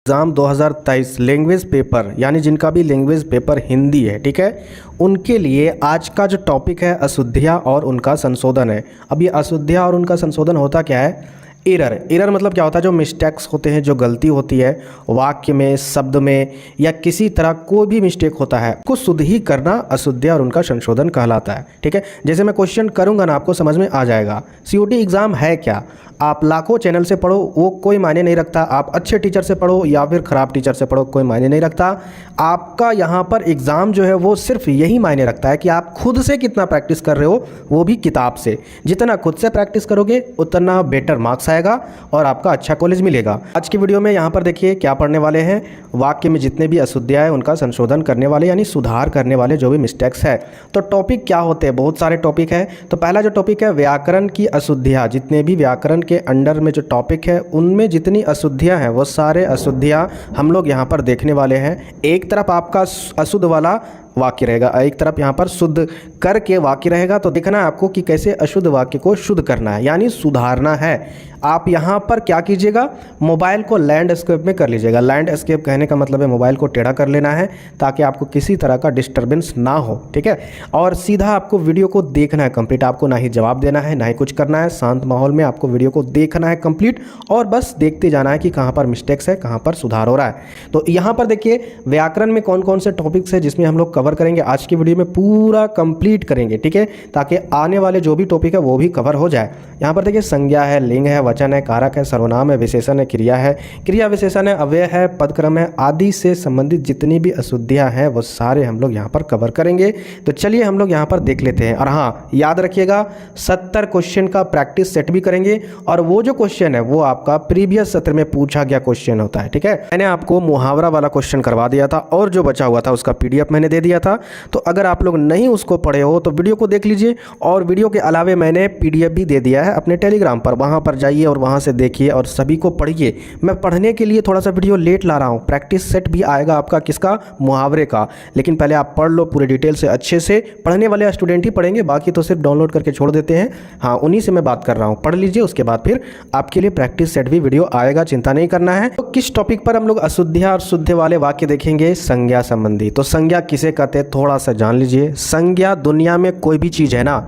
Exam 2023 language paper यानी जिनका भी लैंग्वेज पेपर हिंदी है, ठीक है, उनके लिए आज का जो टॉपिक है अशुद्धियाँ और उनका संशोधन है। अब ये अशुद्धियाँ और उनका संशोधन होता क्या है? एरर मतलब क्या होता है? जो मिस्टेक्स होते हैं, जो गलती होती है वाक्य में, शब्द में या किसी तरह कोई भी मिस्टेक होता है, को शुद्ध ही करना अशुद्धियाँ और उनका संशोधन कहलाता है। ठीक है, जैसे मैं क्वेश्चन करूँगा ना, आपको समझ में आ जाएगा। सीओटी एग्ज़ाम है क्या? आप लाखों चैनल से पढ़ो, वो कोई मायने नहीं रखता। आप अच्छे टीचर से पढ़ो या फिर ख़राब टीचर से पढ़ो, कोई मायने नहीं रखता। आपका यहाँ पर एग्ज़ाम जो है वो सिर्फ यही मायने रखता है कि आप खुद से कितना प्रैक्टिस कर रहे हो, वो भी किताब से। जितना खुद से प्रैक्टिस करोगे उतना बेटर मार्क्स आएगा और आपका अच्छा कॉलेज मिलेगा। आज की वीडियो में यहाँ पर देखिए क्या पढ़ने वाले हैं। वाक्य में जितने भी अशुद्धियाँ हैं उनका संशोधन करने वाले यानी सुधार करने वाले जो भी मिस्टेक्स है। तो टॉपिक क्या होते हैं? बहुत सारे टॉपिक है। तो पहला जो टॉपिक है व्याकरण की अशुद्धियाँ। जितने भी व्याकरण के अंडर में जो टॉपिक है उनमें जितनी अशुद्धियाँ हैं वो सारे अशुद्धियाँ हम लोग यहाँ पर देखने वाले हैं। एक तरफ आपका अशुद्ध वाला वाक्य रहेगा, एक तरफ यहाँ पर शुद्ध करके वाक्य रहेगा। तो देखना है आपको कि कैसे अशुद्ध वाक्य को शुद्ध करना है यानी सुधारना है। आप यहाँ पर क्या कीजिएगा, मोबाइल को लैंडस्केप में कर लीजिएगा। लैंडस्केप कहने का मतलब है मोबाइल को टेढ़ा कर लेना है ताकि आपको किसी तरह का डिस्टर्बेंस ना हो। ठीक है, और सीधा आपको वीडियो को देखना है कंप्लीट। आपको ना ही जवाब देना है ना ही कुछ करना है। शांत माहौल में आपको वीडियो को देखना है कंप्लीट और बस देखते जाना है कि कहाँ पर मिस्टेक्स है, कहाँ पर सुधार हो रहा है। तो यहाँ पर देखिए व्याकरण में कौन कौन से टॉपिक्स है जिसमें हम लोग कवर करेंगे। आज की वीडियो में पूरा कंप्लीट करेंगे, ठीक है, ताकि आने वाले जो भी टॉपिक है वो भी कवर हो जाए। यहाँ पर देखिए संज्ञा है, लिंग है, वचन है, कारक है, सर्वनाम है, विशेषण है, क्रिया है, क्रिया विशेषण है, अव्यय है, पदक्रम है, आदि से संबंधित जितनी भी अशुद्धियाँ हैं वो सारे हम लोग यहाँ पर कवर करेंगे। तो चलिए हम लोग यहाँ पर देख लेते हैं। और हाँ, याद रखिएगा 70 क्वेश्चन का प्रैक्टिस सेट भी करेंगे और वो जो क्वेश्चन है वो आपका प्रीवियस सत्र में पूछा गया क्वेश्चन होता है। ठीक है, मैंने आपको मुहावरा वाला क्वेश्चन करवा दिया था और जो बचा हुआ था उसका PDF मैंने दे दिया था। तो अगर आप लोग नहीं उसको पढ़े हो तो वीडियो को देख लीजिए। और वीडियो के अलावे मैंने PDF भी दे दिया है अपने टेलीग्राम पर, वहाँ पर जाइए और वहाँ से देखिए और सभी को पढ़िए। मैं पढ़ने के लिए थोड़ा सा वीडियो लेट ला रहा हूँ। प्रैक्टिस सेट भी आएगा आपका किसका? मुहावरे का। लेकिन पहले आप पढ़ लो पूरे डिटेल से अच्छे से। पढ़ने वाले स्टूडेंट ही पढ़ेंगे, बाकी तो सिर्फ डाउनलोड करके छोड़ देते हैं। हाँ, उन्हीं से मैं बात कर रहा हूँ। पढ़ लीजिए, उसके बाद फिर आपके लिए प्रैक्टिस सेट भी वीडियो आएगा, चिंता नहीं करना है। तो किस टॉपिक पर हम लोग अशुद्धियाँ और शुद्ध वाले वाक्य देखेंगे? संज्ञा संबंधी। तो संज्ञा किसे कहते हैं थोड़ा सा जान लीजिए। संज्ञा दुनिया में कोई भी चीज़ है ना,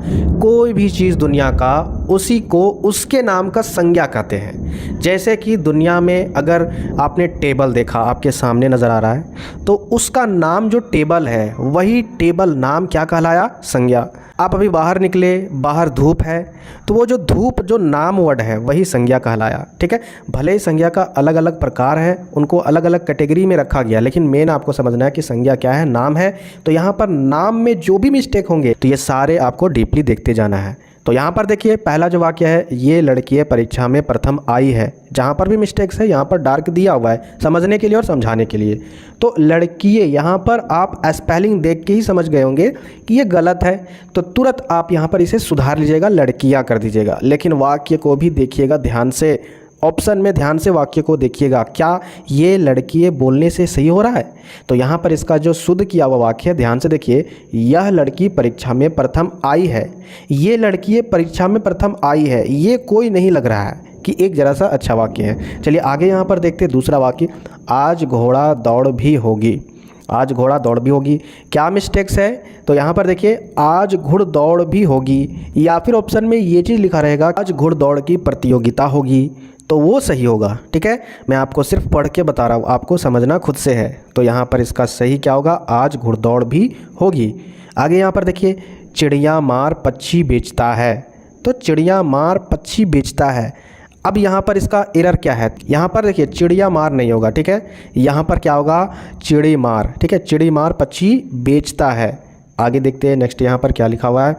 कोई भी चीज़ दुनिया का, उसी को उसके नाम का संज्ञा कहते हैं। जैसे कि दुनिया में अगर आपने टेबल देखा, आपके सामने नज़र आ रहा है, तो उसका नाम जो टेबल है वही टेबल नाम क्या कहलाया? संज्ञा। आप अभी बाहर निकले, बाहर धूप है, तो वो जो धूप जो नाम वर्ड है वही संज्ञा कहलाया। ठीक है, भले ही संज्ञा का अलग अलग प्रकार है, उनको अलग अलग कैटेगरी में रखा गया, लेकिन मेन आपको समझना है कि संज्ञा क्या है, नाम है। तो यहाँ पर नाम में जो भी मिस्टेक होंगे तो ये सारे आपको डीपली देखते जाना है। तो यहाँ पर देखिए पहला जो वाक्य है, ये लड़की परीक्षा में प्रथम आई है। जहाँ पर भी मिस्टेक्स है यहाँ पर डार्क दिया हुआ है समझने के लिए और समझाने के लिए। तो लड़की, यहाँ पर आप स्पेलिंग देख के ही समझ गए होंगे कि ये गलत है, तो तुरंत आप यहाँ पर इसे सुधार लीजिएगा, लड़कियाँ कर दीजिएगा। लेकिन वाक्य को भी देखिएगा ध्यान से, ऑप्शन में ध्यान से वाक्य को देखिएगा, क्या ये लड़की बोलने से सही हो रहा है? तो यहाँ पर इसका जो शुद्ध किया हुआ वाक्य है ध्यान से देखिए, यह लड़की परीक्षा में प्रथम आई है। ये लड़की परीक्षा में प्रथम आई है, ये कोई नहीं लग रहा है कि एक जरा सा अच्छा वाक्य है। चलिए आगे यहाँ पर देखते हैं दूसरा वाक्य, आज घोड़ा दौड़ भी होगी। आज घोड़ा दौड़ भी होगी, क्या मिस्टेक्स है? तो यहाँ पर देखिए आज घुड़दौड़ भी होगी, या फिर ऑप्शन में ये चीज़ लिखा रहेगा आज घुड़दौड़ की प्रतियोगिता होगी, तो वो सही होगा। ठीक है, मैं आपको सिर्फ पढ़ के बता रहा हूँ, आपको समझना खुद से है। तो यहाँ पर इसका सही क्या होगा? आज घुड़दौड़ भी होगी। आगे यहाँ पर देखिए, चिड़िया मार पक्षी बेचता है। तो चिड़िया मार पक्षी बेचता है। अब यहाँ पर इसका एरर क्या है? यहाँ पर देखिए चिड़िया मार नहीं होगा, ठीक है, यहाँ पर क्या होगा? चिड़ी मार। ठीक है, चिड़ी मार पक्षी बेचता है। आगे देखते हैं नेक्स्ट, यहाँ पर क्या लिखा हुआ है?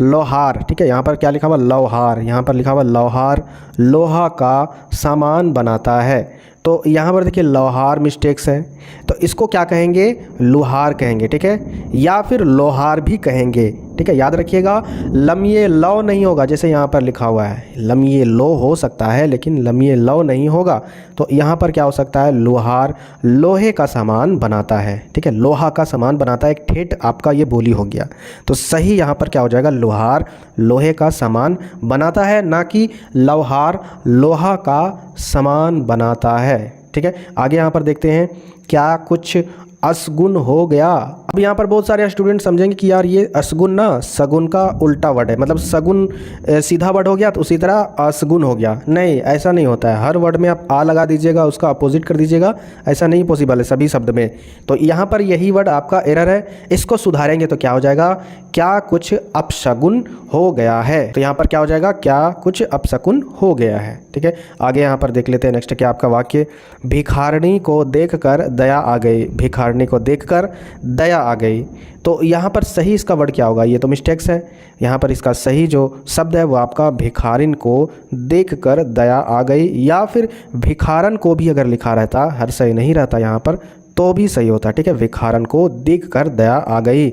लोहार। ठीक है, यहाँ पर क्या लिखा हुआ? लोहार। यहाँ पर लिखा हुआ लोहार लोहा का सामान बनाता है। तो यहाँ पर देखिए लोहार मिस्टेक्स है, तो इसको क्या कहेंगे? लोहार कहेंगे। ठीक है, या फिर लोहार भी कहेंगे। ठीक है, याद रखिएगा लमिए लौ नहीं होगा, जैसे यहाँ पर लिखा हुआ है लमिए लो हो सकता है लेकिन लमिए लौ नहीं होगा। तो यहाँ पर क्या हो सकता है? लोहार लोहे का सामान बनाता है। ठीक है, लोहा का सामान बनाता है, एक ठेठ आपका ये बोली हो गया। तो सही यहाँ पर क्या हो जाएगा? लोहार लोहे का सामान बनाता है, ना कि लोहार लोहा का सामान बनाता है। ठीक है। आगे यहाँ पर देखते हैं, क्या कुछ असगुन हो गया। अब यहाँ पर बहुत सारे स्टूडेंट समझेंगे कि यार ये असगुन ना सगुन का उल्टा वर्ड है, मतलब सगुन सीधा वर्ड हो गया तो उसी तरह असगुन हो गया। नहीं, ऐसा नहीं होता है। हर वर्ड में आप आ लगा दीजिएगा, उसका अपोजिट कर दीजिएगा, ऐसा नहीं पॉसिबल है सभी शब्द में। तो यहाँ पर यही वर्ड आपका एरर है, इसको सुधारेंगे तो क्या हो जाएगा, क्या कुछ अपशगुन हो गया है। तो यहाँ पर क्या हो जाएगा, क्या कुछ अपशगुन हो गया है। ठीक है, आगे यहाँ पर देख लेते हैं नेक्स्ट क्या आपका वाक्य, भिखारिणी को देखकर दया आ गई। भिखारिणी को देखकर दया आ गई। तो यहाँ पर सही इसका वर्ड क्या होगा, ये तो मिस्टेक्स है। यहाँ पर इसका सही जो शब्द है वो आपका भिखारिन को देखकर दया आ गई, या फिर भिखारन को भी अगर लिखा रहता, हर सही नहीं रहता यहाँ पर, तो भी सही होता। ठीक है, भिखारन को देखकर दया आ गई।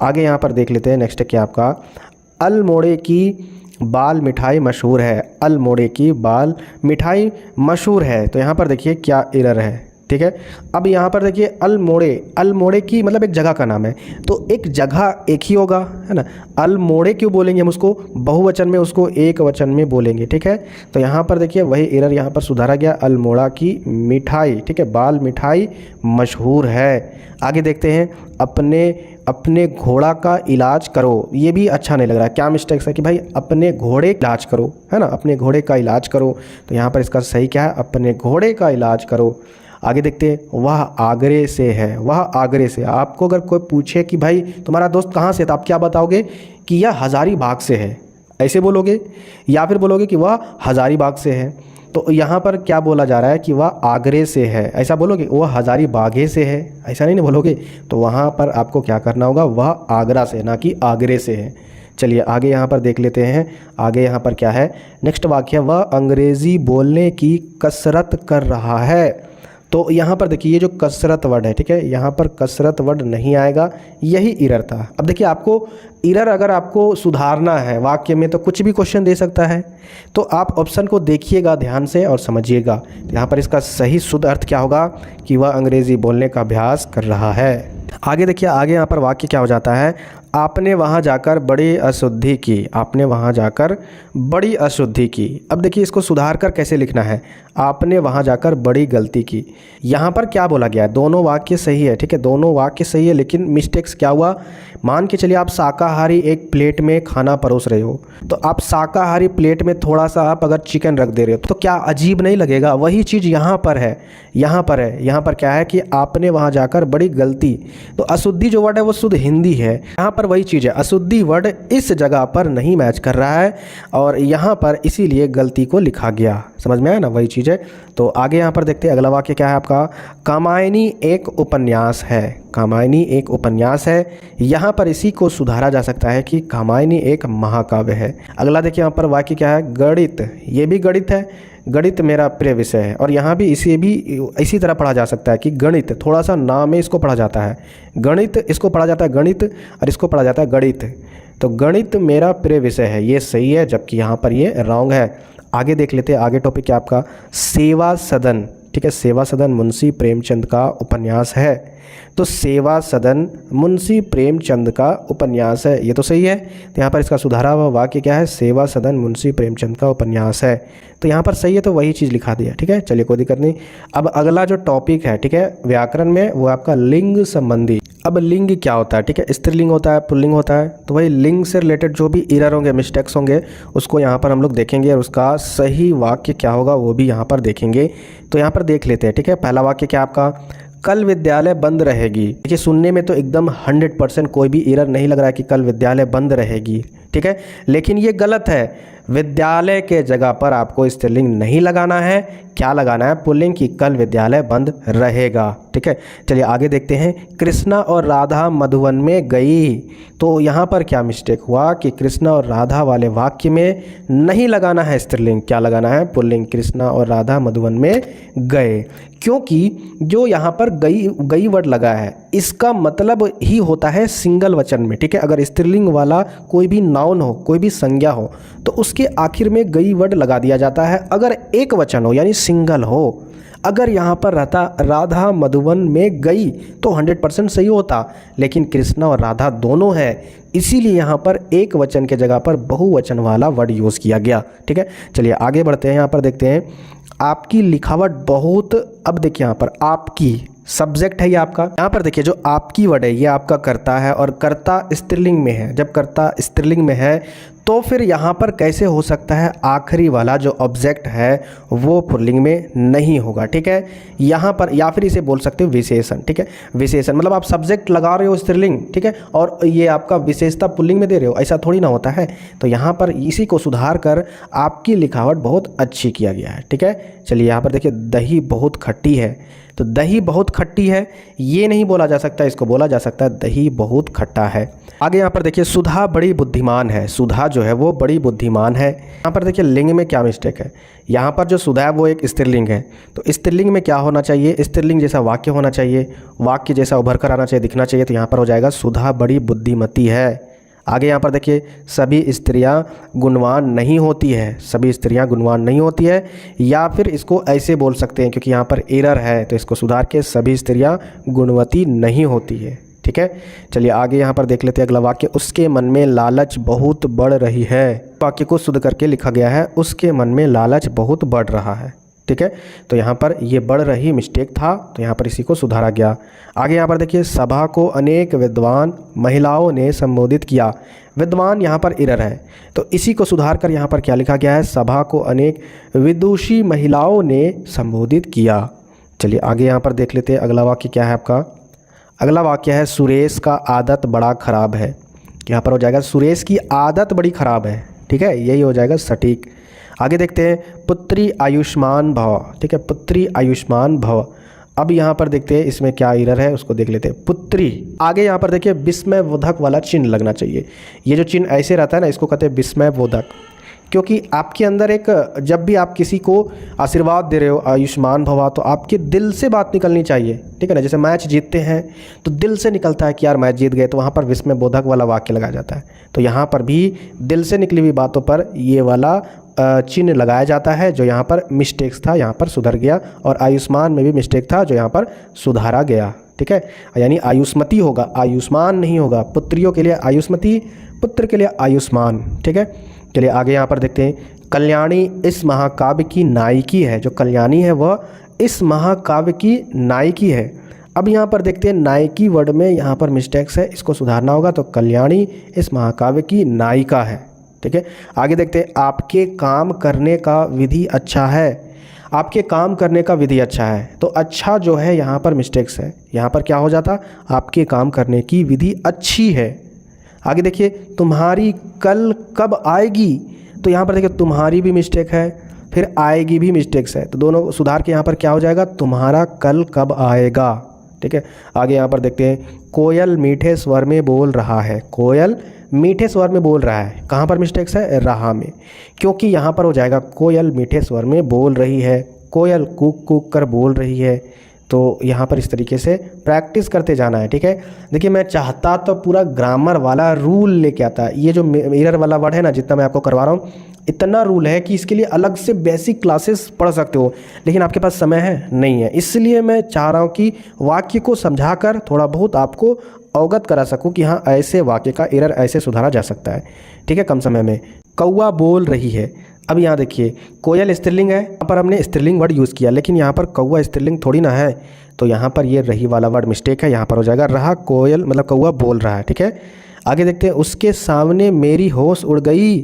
आगे यहाँ पर देख लेते हैं नेक्स्ट क्या आपका, अल्मोड़े की बाल मिठाई मशहूर है। अल्मोड़े की बाल मिठाई मशहूर है। तो यहाँ पर देखिए क्या एरर है। ठीक है, अब यहाँ पर देखिए अल्मोड़े, अल्मोड़े की मतलब एक जगह का नाम है, तो एक जगह एक ही होगा, है ना। अल्मोड़े क्यों बोलेंगे हम उसको, बहुवचन में उसको एक वचन में बोलेंगे। ठीक है, तो यहाँ पर देखिए वही एरर यहाँ पर सुधारा गया, अल्मोड़ा की मिठाई, ठीक है, बाल मिठाई मशहूर है। आगे देखते हैं, अपने घोड़ा का इलाज करो। ये भी अच्छा नहीं लग रहा है, क्या मिस्टेक्स है कि भाई अपने घोड़े का इलाज करो, है ना, अपने घोड़े का इलाज करो। तो यहाँ पर इसका सही क्या है, अपने घोड़े का इलाज करो। आगे देखते हैं, वह आगरे से है। वह आगरे से, आपको अगर कोई पूछे कि भाई तुम्हारा दोस्त कहाँ से है, तो आप क्या बताओगे कि यह हज़ारीबाग से है, ऐसे बोलोगे, या फिर बोलोगे कि वह हज़ारीबाग से है। तो यहाँ पर क्या बोला जा रहा है कि वह आगरे से है, ऐसा बोलोगे, वह हज़ारीबागे से है, ऐसा नहीं ना बोलोगे। तो वहाँ पर आपको क्या करना होगा, वह आगरा से, ना कि आगरे से है। चलिए आगे यहाँ पर देख लेते हैं, आगे यहाँ पर क्या है, नेक्स्ट वाक्य, वह अंग्रेज़ी बोलने की कसरत कर रहा है। तो यहाँ पर देखिए ये जो कसरत वर्ड है, ठीक है, यहाँ पर कसरत वर्ड नहीं आएगा, यही एरर था। अब देखिए आपको एरर अगर आपको सुधारना है वाक्य में तो कुछ भी क्वेश्चन दे सकता है, तो आप ऑप्शन को देखिएगा ध्यान से और समझिएगा। यहाँ पर इसका सही शुद्ध अर्थ क्या होगा कि वह अंग्रेज़ी बोलने का अभ्यास कर रहा है। आगे देखिए, आगे यहाँ पर वाक्य क्या हो जाता है, आपने वहाँ जाकर बड़ी अशुद्धि की। आपने वहाँ जाकर बड़ी अशुद्धि की। अब देखिए इसको सुधार कर कैसे लिखना है, आपने वहाँ जाकर बड़ी गलती की। यहाँ पर क्या बोला गया है, दोनों वाक्य सही है, ठीक है, दोनों वाक्य सही है, लेकिन मिस्टेक्स क्या हुआ, मान के चलिए आप शाकाहारी एक प्लेट में खाना परोस रहे हो, तो आप शाकाहारी प्लेट में थोड़ा सा आप अगर चिकन रख दे रहे हो तो क्या अजीब नहीं लगेगा। वही चीज़ यहाँ पर है, यहाँ पर है, यहाँ पर क्या है कि आपने वहाँ जाकर बड़ी गलती। तो अशुद्धि जो वर्ड है वो शुद्ध हिंदी है, यहाँ पर वही चीज़ है, अशुद्धि वर्ड इस जगह पर नहीं मैच कर रहा है और यहाँ पर इसीलिए गलती को लिखा गया। समझ में आया ना, वही चीज़ है। तो आगे यहाँ पर देखते हैं अगला वाक्य क्या है आपका, कामायनी एक उपन्यास है। कामायनी एक उपन्यास है, यहाँ पर इसी को सुधारा जा सकता है कि कामायनी एक महाकाव्य है। अगला देखिए यहाँ पर वाक्य क्या है, गणित, ये भी गणित है, गणित मेरा प्रिय विषय है। और यहाँ भी इसी तरह पढ़ा जा सकता है कि गणित, थोड़ा सा नाम में इसको पढ़ा जाता है, गणित इसको पढ़ा जाता है गणित, और इसको पढ़ा जाता है गणित। तो गणित मेरा प्रिय विषय है, ये सही है, जबकि यहाँ पर ये रॉन्ग है। आगे देख लेते हैं, आगे टॉपिक क्या आपका, सेवा सदन। ठीक है, सेवा सदन मुंशी प्रेमचंद का उपन्यास है। तो सेवा सदन मुंशी प्रेमचंद का उपन्यास है, ये तो सही है। तो यहाँ पर इसका सुधारा हुआ वाक्य क्या है, सेवा सदन मुंशी प्रेमचंद का उपन्यास है। तो यहाँ पर सही है, तो वही चीज़ लिखा दिया। ठीक है, चलिए कोई दिक्कत नहीं। अब अगला जो टॉपिक है, ठीक है, व्याकरण में, वो आपका लिंग संबंधी। अब लिंग क्या होता है, ठीक है, स्त्रीलिंग होता है, पुल्लिंग होता है। तो वही लिंग से रिलेटेड जो भी एरर होंगे, मिस्टेक्स होंगे, उसको यहाँ पर हम लोग देखेंगे और उसका सही वाक्य क्या होगा वो भी यहाँ पर देखेंगे। तो यहाँ पर देख लेते हैं। ठीक है, पहला वाक्य क्या आपका, कल विद्यालय बंद रहेगी। देखिए सुनने में तो एकदम 100% कोई भी एरर नहीं लग रहा है कि कल विद्यालय बंद रहेगी, ठीक है, लेकिन ये गलत है। विद्यालय के जगह पर आपको स्त्रीलिंग नहीं लगाना है, क्या लगाना है, पुल्लिंग की, कल विद्यालय बंद रहेगा। ठीक है, चलिए आगे देखते हैं, कृष्णा और राधा मधुवन में गई। तो यहाँ पर क्या मिस्टेक हुआ कि कृष्णा और राधा वाले वाक्य में नहीं लगाना है स्त्रीलिंग, क्या लगाना है, पुल्लिंग, कृष्णा और राधा मधुवन में गए। क्योंकि जो यहाँ पर गई वर्ड लगा है, इसका मतलब ही होता है सिंगल वचन में। ठीक है, अगर स्त्रीलिंग वाला कोई भी नाउन हो, कोई भी संज्ञा हो, तो उसके आखिर में गई वर्ड लगा दिया जाता है। अगर एक वचन हो यानी सिंगल हो, अगर यहाँ पर रहता राधा मधुवन में गई तो 100% सही होता, लेकिन कृष्णा और राधा दोनों है, इसीलिए यहाँ पर एक वचन के जगह पर बहुवचन वाला वर्ड यूज़ किया गया। ठीक है, चलिए आगे बढ़ते हैं। यहाँ पर देखते हैं आपकी लिखावट बहुत, अब देखिए यहाँ पर आपकी सब्जेक्ट है ये आपका। यहाँ पर देखिए जो आपकी वर्ड है ये आपका कर्ता है और कर्ता स्त्रीलिंग में है। जब कर्ता स्त्रीलिंग में है तो फिर यहाँ पर कैसे हो सकता है आखिरी वाला जो ऑब्जेक्ट है वो पुल्लिंग में नहीं होगा। ठीक है, यहाँ पर या फिर इसे बोल सकते हो विशेषण। ठीक है, विशेषण मतलब आप सब्जेक्ट लगा रहे हो स्त्रीलिंग, ठीक है, और ये आपका विशेषता पुल्लिंग में दे रहे हो, ऐसा थोड़ी ना होता है। तो यहाँ पर इसी को सुधार कर आपकी लिखावट बहुत अच्छी किया गया है। ठीक है, चलिए यहाँ पर देखिए दही बहुत खट्टी है, तो दही बहुत खट्टी है ये नहीं बोला जा सकता, इसको बोला जा सकता है दही बहुत खट्टा है। आगे यहाँ पर देखिए सुधा बड़ी बुद्धिमान है, सुधा जो है वो बड़ी बुद्धिमान है। यहाँ पर देखिए लिंग में क्या मिस्टेक है, यहाँ पर जो सुधा है वो एक स्त्रीलिंग है, तो स्त्रीलिंग में क्या होना चाहिए, स्त्रीलिंग जैसा वाक्य होना चाहिए, वाक्य जैसा उभर कर आना चाहिए, दिखना चाहिए। तो यहाँ पर हो जाएगा सुधा बड़ी बुद्धिमती है। आगे यहाँ पर देखिए सभी स्त्रियां गुणवान नहीं होती है, सभी स्त्रियां गुणवान नहीं होती है, या फिर इसको ऐसे बोल सकते हैं क्योंकि यहाँ पर एरर है तो इसको सुधार के सभी स्त्रियां गुणवती नहीं होती है। ठीक है, चलिए आगे यहाँ पर देख लेते हैं अगला वाक्य, उसके मन में लालच बहुत बढ़ रही है। वाक्य को शुद्ध करके लिखा गया है उसके मन में लालच बहुत बढ़ रहा है। ठीक है, तो यहाँ पर ये बढ़ रही मिस्टेक था, तो यहाँ पर इसी को सुधारा गया। आगे यहाँ पर देखिए सभा को अनेक विद्वान महिलाओं ने संबोधित किया, विद्वान यहाँ पर एरर है, तो इसी को सुधार कर यहाँ पर क्या लिखा गया है, सभा को अनेक विदुषी महिलाओं ने संबोधित किया। चलिए आगे यहाँ पर देख लेते हैं अगला वाक्य क्या है आपका। अगला वाक्य है सुरेश का आदत बड़ा खराब है। यहाँ पर हो जाएगा सुरेश की आदत बड़ी खराब है। ठीक है, यही हो जाएगा सटीक। आगे देखते हैं पुत्री आयुष्मान भव। ठीक है, पुत्री आयुष्मान भव। अब यहाँ पर देखते हैं इसमें क्या एरर है उसको देख लेते हैं। पुत्री आगे यहाँ पर देखिए विस्मयबोधक वाला चिन्ह लगना चाहिए। ये जो चिन्ह ऐसे रहता है ना इसको कहते हैं विस्मयबोधक, क्योंकि आपके अंदर एक, जब भी आप किसी को आशीर्वाद दे रहे हो आयुष्मान भवा, तो आपके दिल से बात निकलनी चाहिए। ठीक है ना, जैसे मैच जीतते हैं तो दिल से निकलता है कि यार मैच जीत गए, तो वहाँ पर विस्मयबोधक वाला वाक्य लगाया जाता है। तो यहाँ पर भी दिल से निकली हुई बातों पर ये वाला चिन्ह लगाया जाता है, जो यहाँ पर मिस्टेक्स था यहाँ पर सुधर गया, और आयुष्मान में भी मिस्टेक था जो यहाँ पर सुधारा गया। ठीक है, यानी आयुष्मती होगा, आयुष्मान नहीं होगा। पुत्रियों के लिए आयुष्मती, पुत्र के लिए आयुष्मान। ठीक है, चलिए आगे यहाँ पर देखते हैं कल्याणी इस महाकाव्य की नायिकी है। जो कल्याणी है वह इस महाकाव्य की नायिकी है। अब यहाँ पर देखते हैं नायिकी वर्ड में यहाँ पर मिस्टेक्स है, इसको सुधारना होगा। तो कल्याणी इस महाकाव्य की नायिका है। ठीक है, आगे देखते हैं आपके काम करने का विधि अच्छा है। आपके काम करने का विधि अच्छा है, तो अच्छा जो है यहाँ पर मिस्टेक्स है, यहाँ पर क्या हो जाता, आपके काम करने की विधि अच्छी है। आगे देखिए तुम्हारी कल कब आएगी, तो यहाँ पर देखिए तुम्हारी भी मिस्टेक है, फिर आएगी भी मिस्टेक्स है, तो दोनों सुधार के यहाँ पर क्या हो जाएगा, तुम्हारा कल कब आएगा। ठीक है, आगे यहाँ पर देखते हैं कोयल मीठे स्वर में बोल रहा है। कोयल मीठे स्वर में बोल रहा है, कहाँ पर मिस्टेक्स है, रहा में, क्योंकि यहाँ पर हो जाएगा कोयल मीठे स्वर में बोल रही है, कोयल कूक कूक कर बोल रही है। तो यहाँ पर इस तरीके से प्रैक्टिस करते जाना है। ठीक है, देखिए मैं चाहता तो पूरा ग्रामर वाला रूल लेके आता, ये जो एरर वाला वर्ड है ना, जितना मैं आपको करवा रहा हूँ इतना रूल है कि इसके लिए अलग से बेसिक क्लासेस पढ़ सकते हो, लेकिन आपके पास समय है नहीं है, इसलिए मैं चाह रहा हूँ कि वाक्य को समझाकर थोड़ा बहुत आपको अवगत करा सकूँ कि हाँ ऐसे वाक्य का एरर ऐसे सुधारा जा सकता है। ठीक है, कम समय में। कौआ बोल रही है, अब यहाँ देखिए कोयल स्त्रीलिंग है, यहाँ पर हमने स्त्रीलिंग वर्ड यूज़ किया, लेकिन यहाँ पर कौआ स्त्रीलिंग थोड़ी ना है, तो यहाँ पर ये रही वाला वर्ड मिस्टेक है, यहाँ पर हो जाएगा रहा, कोयल मतलब कौआ बोल रहा है। ठीक है, आगे देखते हैं उसके सामने मेरी होश उड़ गई।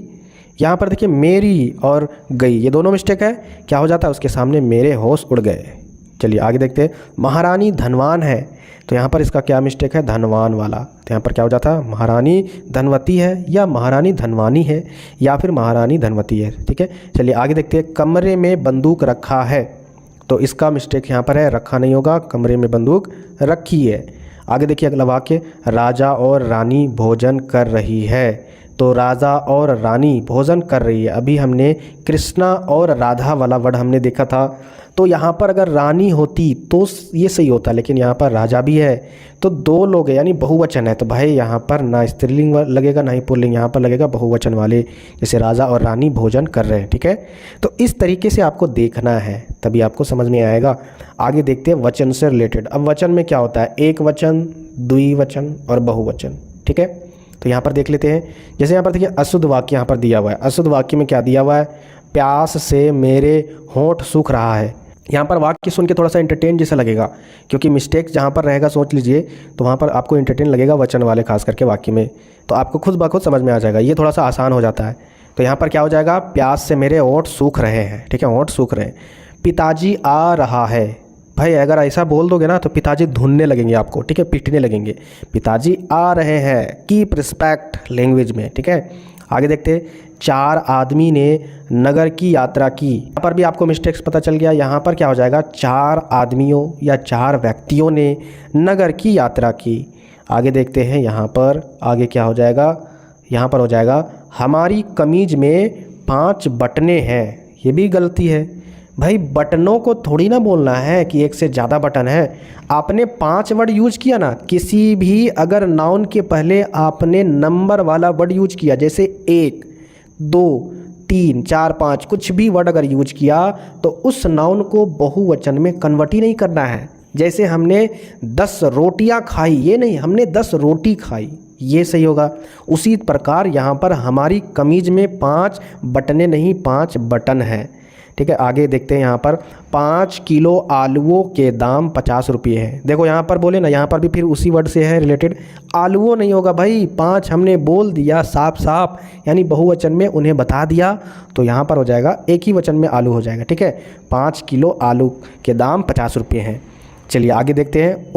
यहाँ पर देखिए मेरी और गई ये दोनों मिस्टेक है, क्या हो जाता है, उसके सामने मेरे होश उड़ गए। चलिए आगे देखते हैं महारानी धनवान है, तो यहाँ पर इसका क्या मिस्टेक है, धनवान वाला, तो यहाँ पर क्या हो जाता है, महारानी धनवती है या महारानी धनवानी है या फिर महारानी धनवती है। ठीक है, चलिए आगे देखते हैं कमरे में बंदूक रखा है, तो इसका मिस्टेक यहाँ पर है, रखा नहीं होगा, कमरे में बंदूक रखी है। आगे देखिए अगला वाक्य राजा और रानी भोजन कर रही है, तो राजा और रानी भोजन कर रही है। अभी हमने कृष्णा और राधा वाला वर्ड हमने देखा था, तो यहाँ पर अगर रानी होती तो ये सही होता, लेकिन यहाँ पर राजा भी है तो दो लोग हैं यानी बहुवचन है, तो भाई यहाँ पर ना स्त्रीलिंग लगेगा ना ही पुल्लिंग, यहाँ पर लगेगा बहुवचन वाले, जैसे राजा और रानी भोजन कर रहे हैं। ठीक है, तो इस तरीके से आपको देखना है, तभी आपको समझ में आएगा। आगे देखते हैं वचन से रिलेटेड। अब वचन में क्या होता है, एक वचन, द्विवचन और बहुवचन। ठीक है, तो यहाँ पर देख लेते हैं। जैसे यहाँ पर देखिए अशुद्ध वाक्य यहाँ पर दिया हुआ है। अशुद्ध वाक्य में क्या दिया हुआ है, प्यास से मेरे होंठ सूख रहा है। यहाँ पर वाक्य सुन के थोड़ा सा एंटरटेन जैसा लगेगा, क्योंकि मिस्टेक जहाँ पर रहेगा सोच लीजिए तो वहाँ पर आपको एंटरटेन लगेगा वचन वाले खास करके वाक्य में, तो आपको खुद ब खुद समझ में आ जाएगा, ये थोड़ा सा आसान हो जाता है। तो यहाँ पर क्या हो जाएगा, प्यास से मेरे होंठ सूख रहे हैं। ठीक है, होंठ सूख रहे हैं। पिताजी आ रहा है, भाई अगर ऐसा बोल दोगे ना तो पिताजी धुनने लगेंगे आपको। ठीक है, पीटने लगेंगे। पिताजी आ रहे हैं, कीप रिस्पेक्ट लैंग्वेज में। ठीक है, आगे देखते हैं। चार आदमी ने नगर की यात्रा की, यहाँ पर भी आपको मिस्टेक्स पता चल गया। यहाँ पर क्या हो जाएगा, चार आदमियों या चार व्यक्तियों ने नगर की यात्रा की। आगे देखते हैं, यहाँ पर आगे क्या हो जाएगा, यहाँ पर हो जाएगा हमारी कमीज में 5 बटनें हैं। ये भी गलती है भाई, बटनों को थोड़ी ना बोलना है कि एक से ज़्यादा बटन है। आपने 5 वर्ड यूज किया ना, किसी भी अगर नाउन के पहले आपने नंबर वाला वर्ड यूज किया, जैसे 1, 2, 3, 4, 5 कुछ भी वर्ड अगर यूज किया तो उस नाउन को बहुवचन में कन्वर्ट ही नहीं करना है। जैसे हमने 10 रोटियां खाई, ये नहीं, हमने 10 रोटी खाई, ये सही होगा। उसी प्रकार यहाँ पर हमारी कमीज में 5 बटनें नहीं 5 बटन हैं। ठीक है, आगे देखते हैं। यहाँ पर 5 किलो आलूओं के दाम 50 रुपये है। देखो यहाँ पर बोले ना, यहाँ पर भी फिर उसी वर्ड से है रिलेटेड, आलूओं नहीं होगा भाई, 5 हमने बोल दिया साफ साफ, यानी बहुवचन में उन्हें बता दिया, तो यहाँ पर हो जाएगा एक ही वचन में आलू हो जाएगा। ठीक है, 5 किलो आलू के दाम 50 रुपये हैं। चलिए आगे देखते हैं।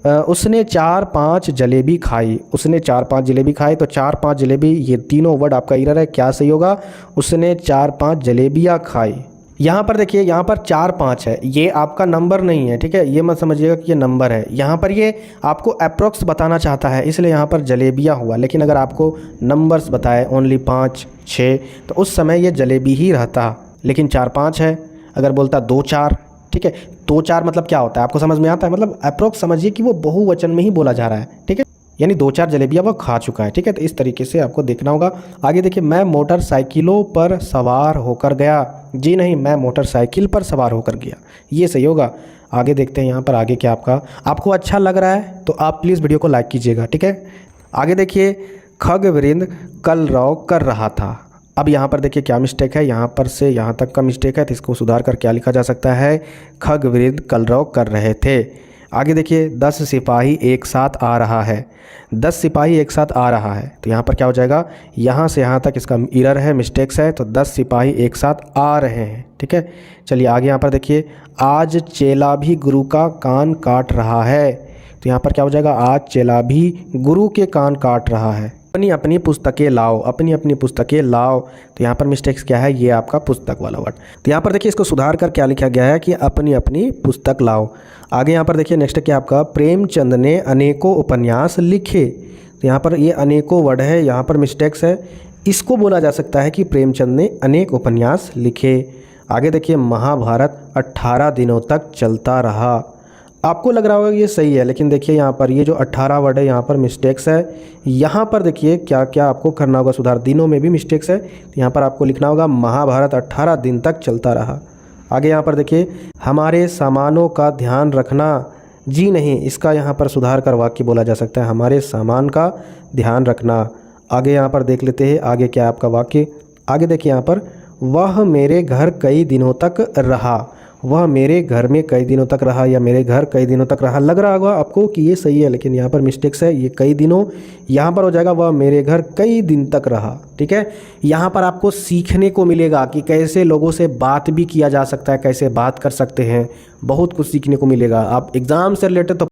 उसने 4-5 जलेबी खाई, उसने 4-5 जलेबी खाई, तो 4-5 जलेबी, ये तीनों वर्ड आपका एरर है, क्या सही होगा, उसने 4-5 जलेबियाँ खाई। यहाँ पर देखिए, यहाँ पर 4-5 है, ये आपका नंबर नहीं है। ठीक है, ये मत समझिएगा कि ये नंबर है, यहाँ पर ये आपको अप्रोक्स बताना चाहता है, इसलिए यहाँ पर जलेबियाँ हुआ। लेकिन अगर आपको नंबर्स बताए ओनली 5, 6, तो उस समय ये जलेबी ही रहता, लेकिन 4-5 है। अगर बोलता 2-4, ठीक है, 2-4 मतलब क्या होता है आपको समझ में आता है, मतलब अप्रोक्स समझिए कि वो बहुवचन में ही बोला जा रहा है। ठीक है, यानी 2-4 जलेबियाँ वो खा चुका है। ठीक है, तो इस तरीके से आपको देखना होगा। आगे देखिए, मैं मोटरसाइकिलों पर सवार होकर गया, जी नहीं, मैं मोटरसाइकिल पर सवार होकर गया, ये सही होगा। आगे देखते हैं, यहाँ पर आगे क्या आपको अच्छा लग रहा है तो आप प्लीज़ वीडियो को लाइक कीजिएगा। ठीक है, आगे देखिए, खगवृंद कलरव कर रहा था। अब यहाँ पर देखिए क्या मिस्टेक है, यहाँ पर से यहाँ तक का मिस्टेक है, तो इसको सुधार कर क्या लिखा जा सकता है, खगवृंद कलरव कर रहे थे। आगे देखिए, 10 सिपाही एक साथ आ रहा है, 10 सिपाही एक साथ आ रहा है, तो यहाँ पर क्या हो जाएगा, यहाँ से यहाँ तक इसका एरर है, मिस्टेक्स है, तो 10 सिपाही एक साथ आ रहे हैं। ठीक है, चलिए आगे यहाँ पर देखिए, आज चेला भी गुरु का कान काट रहा है, तो यहाँ पर क्या हो जाएगा, आज चेला भी गुरु के कान काट रहा है। अपनी अपनी पुस्तकें लाओ, अपनी अपनी पुस्तकें लाओ, तो यहाँ पर मिस्टेक्स क्या है, ये आपका पुस्तक वाला वर्ड। तो यहाँ पर देखिए, इसको सुधार कर क्या लिखा गया है कि अपनी अपनी पुस्तक लाओ। आगे यहाँ पर देखिए नेक्स्ट क्या आपका, प्रेमचंद ने अनेकों उपन्यास लिखे, तो यहाँ पर ये अनेकों वर्ड है, यहाँ पर मिस्टेक्स है, इसको बोला जा सकता है कि प्रेमचंद ने अनेक उपन्यास लिखे। आगे देखिए, महाभारत 18 दिनों तक चलता रहा, आपको लग रहा होगा ये सही है, लेकिन देखिए यहाँ पर ये जो 18 वर्ड है, यहाँ पर मिस्टेक्स है। यहाँ पर देखिए क्या क्या आपको करना होगा सुधार, दिनों में भी मिस्टेक्स है, तो यहाँ पर आपको लिखना होगा महाभारत 18 दिन तक चलता रहा। आगे यहाँ पर देखिए, हमारे सामानों का ध्यान रखना, जी नहीं, इसका यहाँ पर सुधार कर वाक्य बोला जा सकता है, हमारे सामान का ध्यान रखना। आगे यहाँ पर देख लेते हैं, आगे क्या आपका वाक्य, आगे देखिए यहाँ पर, वह मेरे घर कई दिनों तक रहा, वह मेरे घर में कई दिनों तक रहा, या मेरे घर कई दिनों तक रहा, लग रहा होगा आपको कि ये सही है, लेकिन यहाँ पर मिस्टेक्स है, ये कई दिनों, यहाँ पर हो जाएगा वह मेरे घर कई दिन तक रहा। ठीक है, यहाँ पर आपको सीखने को मिलेगा कि कैसे लोगों से बात भी किया जा सकता है, कैसे बात कर सकते हैं, बहुत कुछ सीखने को मिलेगा। आप एग्ज़ाम से रिलेटेड तो